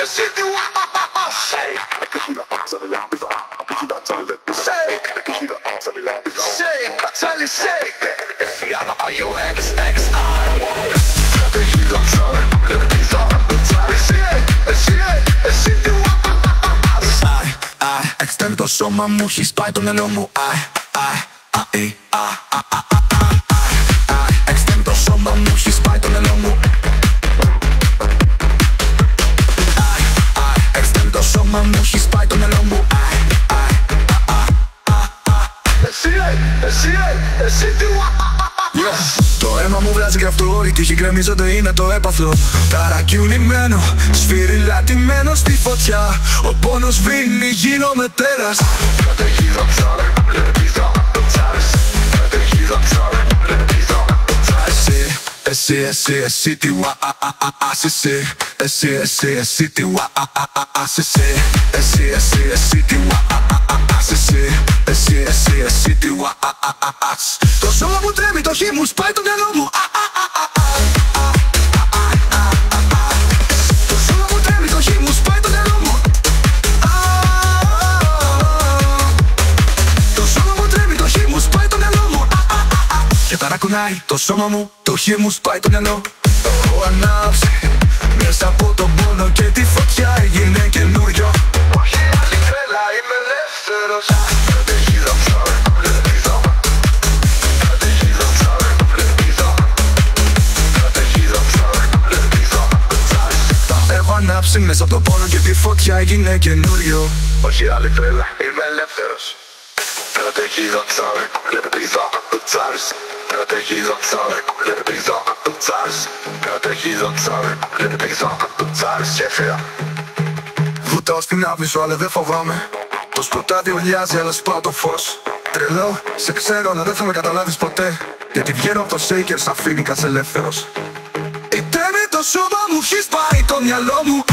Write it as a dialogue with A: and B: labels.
A: εσύ τι
B: Εξτέρνει το σώμα μου, έχει σπάει το μυαλό μου. Εξτέρνει το σώμα μου, έχει σπάει το μυαλό μου. Εξτέρνει το σώμα μου, έχει σπάει το μυαλό μου.
A: Εσύ τι
B: Το αίμα μου βράζει καυτό, όλη τύχη γκρεμίζονται, είναι το έπαθλο. Ταρακιουνημένο, σφυριλατημένο στη φωτιά. Ο πόνος σβήνει, γίνομαι τέρας. Εσύ τι εσύ τι εσύ τι Το σώμα μου τρέμει, το χείμου σπάει το μυαλό μου. Το σώμα μου τρέμει, το χείμου σπάει το μυαλό μου. Το σώμα μου τρέμει, το χείμου σπάει το μυαλό μου. Και ταρακουνάει το σώμα μου, το χείμου σπάει το μυαλό. Έχω ανάψει μέσα από τον πόνο και τη φωτιά, έγινε καινούριο.
A: Όχι άλλη τρέλα, είμαι ελεύθερος.
B: Έχω ανάψει μέσα από τον πόνο και τη φωτιά, έγινε καινούριο.
A: Όχι άλλη τρέλα, είμαι ελεύθερος. Protegido, sorry, protegido, sorry. Protegido, sorry, protegido, sorry. Protegido, sorry, protegido, sorry. Sheffield.
B: Βουτάω στην άβυσσο, αλλά δεν φοβάμαι. Το σκοτάδι ουλιάζει, αλλά σπάω το φως. Τρελό, σε ξέρω, αλλά δεν θα με καταλάβεις ποτέ. Γιατί βγαίνω από το shaker σαν φοίνικας ελεύθερος. Η τέμη το σώμα μου, έχει σπάει το μυαλό μου.